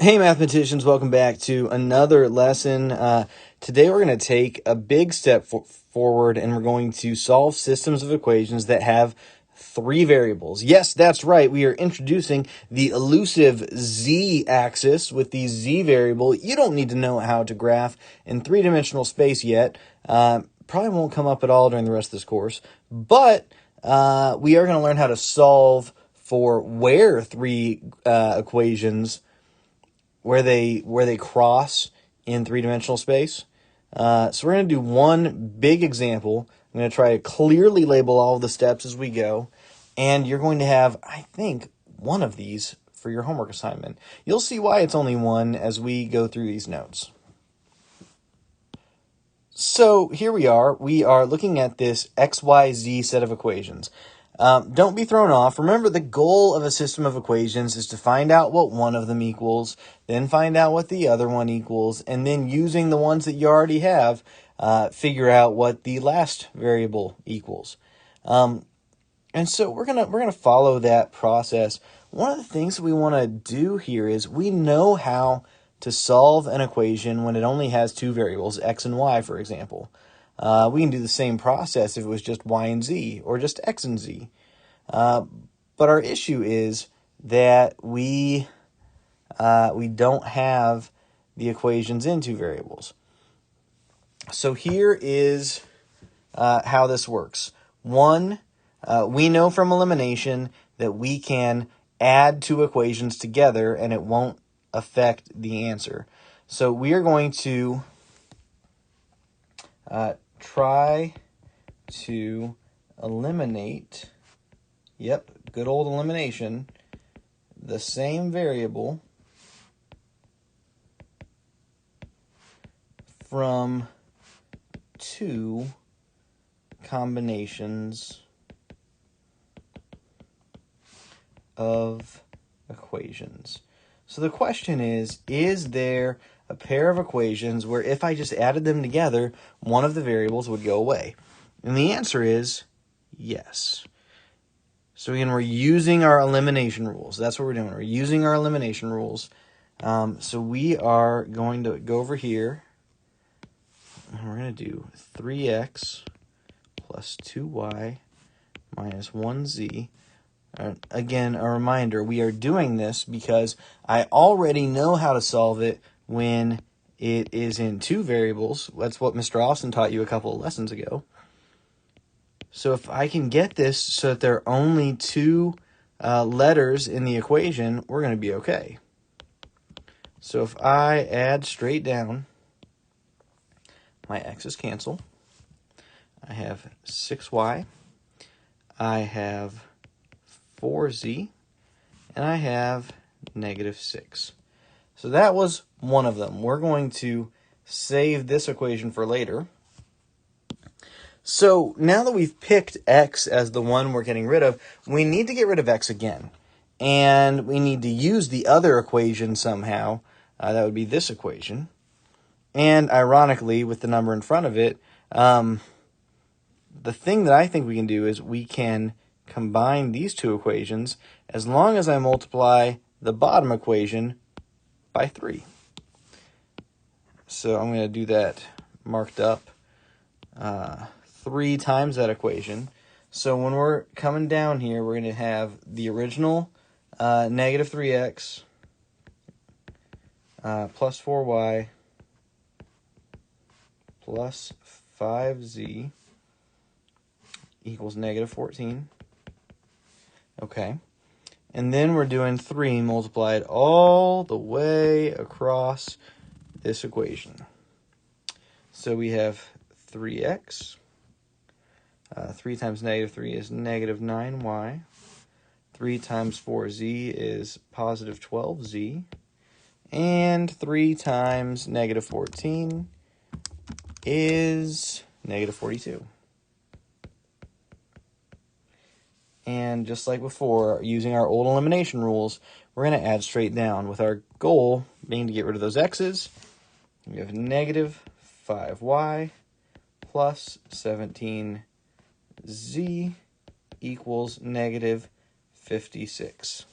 Hey mathematicians, welcome back to another lesson. Today we're going to take a big step forward and we're going to solve systems of equations that have three variables. Yes, that's right. We are introducing the elusive z-axis with the z variable. You don't need to know how to graph in three-dimensional space yet. Probably won't come up at all during the rest of this course, but we are going to learn how to solve for where three equations where they cross in three-dimensional space. So we're going to do one big example. I'm going to try to clearly label all the steps as we go. And you're going to have, I think, one of these for your homework assignment. You'll see why it's only one as we go through these notes. So here we are. We are looking at this XYZ set of equations. Don't be thrown off. Remember, the goal of a system of equations is to find out what one of them equals, then find out what the other one equals, and then using the ones that you already have, figure out what the last variable equals. And so we're gonna follow that process. One of the things that we want to do here is we know how to solve an equation when it only has two variables, x and y, for example. We can do the same process if it was just y and z, or just x and z. But our issue is that we don't have the equations in two variables. So here is how this works. One, we know from elimination that we can add two equations together and it won't affect the answer. So we are going to try to eliminate, good old elimination, the same variable from two combinations of equations. So the question is there a pair of equations where if I just added them together, one of the variables would go away? And the answer is yes. So again, we're using our elimination rules. That's what we're doing. We're using our elimination rules. So we are going to go over here, and we're going to do 3x plus 2y minus 1z. Again, a reminder, we are doing this because I already know how to solve it when it is in two variables. That's what Mr. Austin taught you a couple of lessons ago. So if I can get this so that there are only two letters in the equation, we're going to be okay. So if I add straight down, my x's cancel. I have 6y. I have 4z. And I have negative 6. So that was one of them. We're going to save this equation for later. So now that we've picked x as the one we're getting rid of, we need to get rid of x again. And we need to use the other equation somehow. That would be this equation. And ironically, with the number in front of it, the thing that I think we can do is we can combine these two equations as long as I multiply the bottom equation by 3. So I'm going to do that marked up 3 times that equation. So when we're coming down here, we're going to have the original negative 3x plus 4y plus 5z equals negative 14. Okay. And then we're doing 3 multiplied all the way across this equation. So we have 3x. 3 times negative 3 is negative 9y. 3 times 4z is positive 12z. And 3 times negative 14 is negative 42. And just like before, using our old elimination rules, we're going to add straight down with our goal being to get rid of those x's. We have negative 5y plus 17z equals negative 56.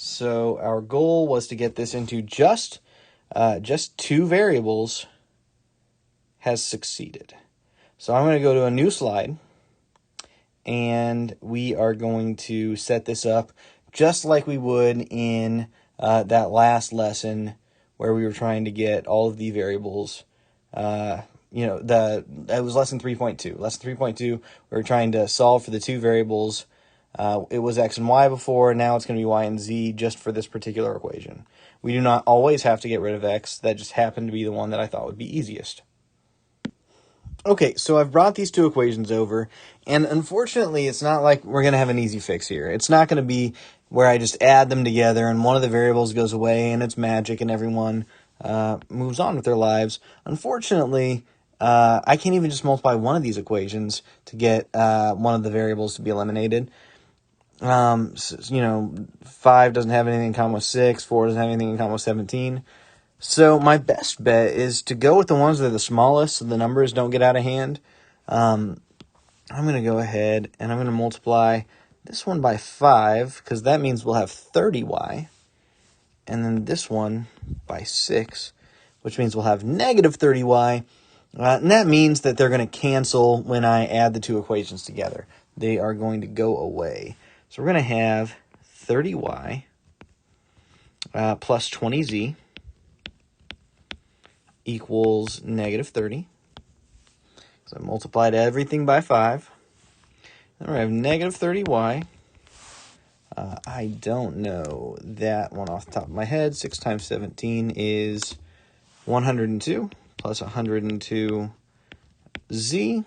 So our goal was to get this into just two variables has succeeded. So I'm going to go to a new slide, and we are going to set this up just like we would in that last lesson where we were trying to get all of the variables. That was lesson 3.2. Lesson 3.2, we were trying to solve for the two variables. It was x and y before, now it's going to be y and z just for this particular equation. We do not always have to get rid of x. That just happened to be the one that I thought would be easiest. Okay, so I've brought these two equations over, and unfortunately, it's not like we're going to have an easy fix here. It's not going to be where I just add them together and one of the variables goes away and it's magic and everyone moves on with their lives. Unfortunately, I can't even just multiply one of these equations to get one of the variables to be eliminated. 5 doesn't have anything in common with 6, 4 doesn't have anything in common with 17. So my best bet is to go with the ones that are the smallest so the numbers don't get out of hand. I'm going to go ahead and I'm going to multiply this one by 5 because that means we'll have 30y. And then this one by 6, which means we'll have negative 30y. And that means that they're going to cancel when I add the two equations together. They are going to go away. So we're going to have 30y plus 20z equals negative 30. So I multiplied everything by 5. Then we have negative 30y. I don't know that one off the top of my head. 6 times 17 is 102 plus 102z.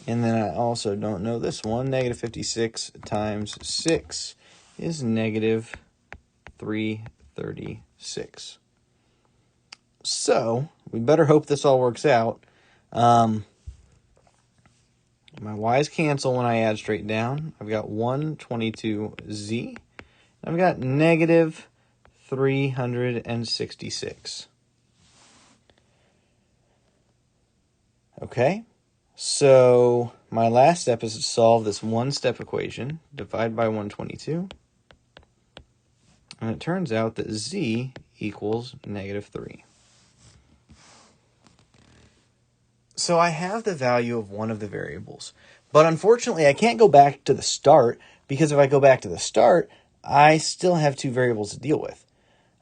And then I also don't know this one. Negative 56 times 6 is negative 336. So, we better hope this all works out. My y's cancel when I add straight down. I've got 122z. I've got negative 366. Okay, so my last step is to solve this one-step equation. Divide by 122. And it turns out that z equals negative 3. So I have the value of one of the variables, but unfortunately I can't go back to the start because if I go back to the start, I still have two variables to deal with.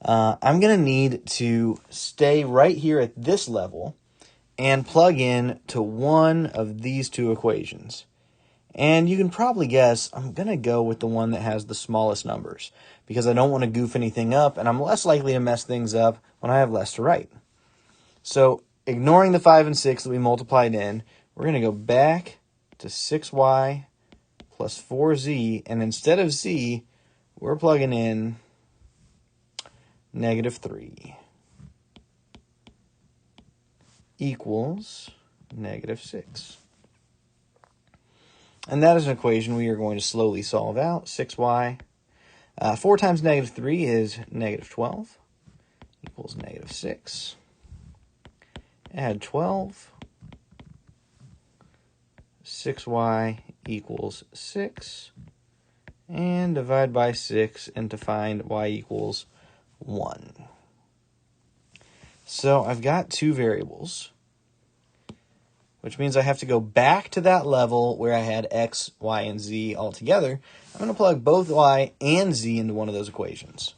I'm going to need to stay right here at this level and plug in to one of these two equations. And you can probably guess I'm going to go with the one that has the smallest numbers because I don't want to goof anything up and I'm less likely to mess things up when I have less to write. So ignoring the 5 and 6 that we multiplied in, we're going to go back to 6y plus 4z, and instead of z, we're plugging in negative 3 equals negative 6. And that is an equation we are going to slowly solve out. 6y. 4 times negative 3 is negative 12 equals negative 6. Add 12. 6y equals 6. And divide by 6 and to find y equals 1. So I've got two variables, which means I have to go back to that level where I had x, y, and z all together. I'm going to plug both y and z into one of those equations.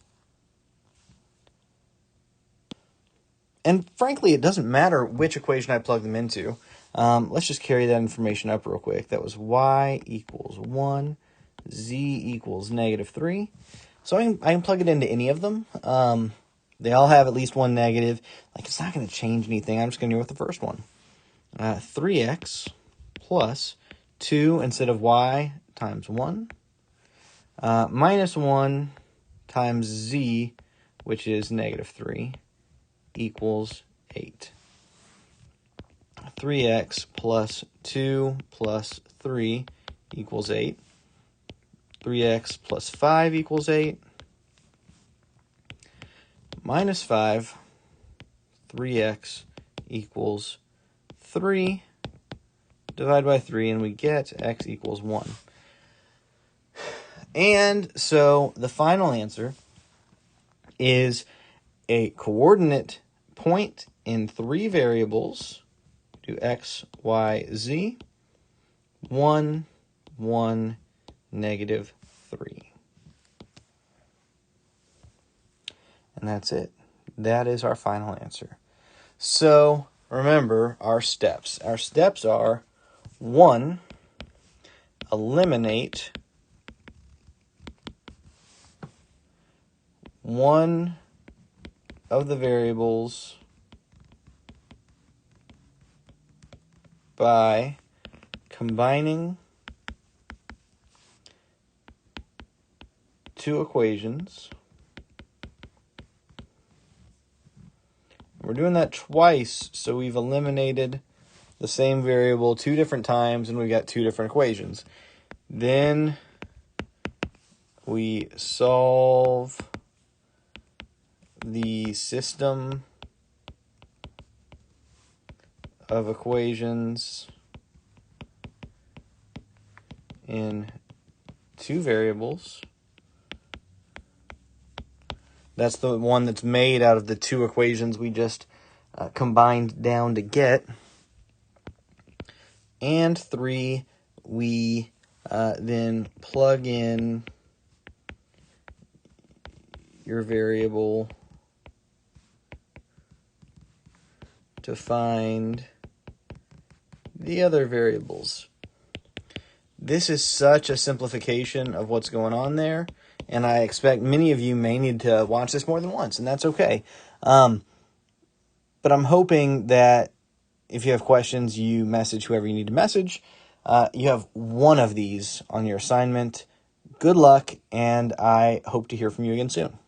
And frankly, it doesn't matter which equation I plug them into. Let's just carry that information up real quick. That was y equals 1, z equals negative 3. So I can plug it into any of them. They all have at least one negative. It's not going to change anything. I'm just going to go with the first one. 3x plus 2 instead of y times 1 minus 1 times z, which is negative 3, equals 8. 3x plus 2 plus 3 equals 8. 3x plus 5 equals 8. Minus 5, 3x equals 3. Divide by 3 and we get x equals 1. And so the final answer is a coordinate point in 3 variables, do x, y, z, 1, 1, negative 3. And that's it. That is our final answer. So remember our steps. Our steps are 1, eliminate one of the variables by combining 2 equations. We're doing that twice, so we've eliminated the same variable 2 different times, and we've got 2 different equations. Then we solve the system of equations in 2 variables. That's the one that's made out of the 2 equations we just combined down to get. And 3, we then plug in your variable to find the other variables. This is such a simplification of what's going on there, and I expect many of you may need to watch this more than once, and that's okay. But I'm hoping that if you have questions, you message whoever you need to message. You have one of these on your assignment. Good luck, and I hope to hear from you again soon.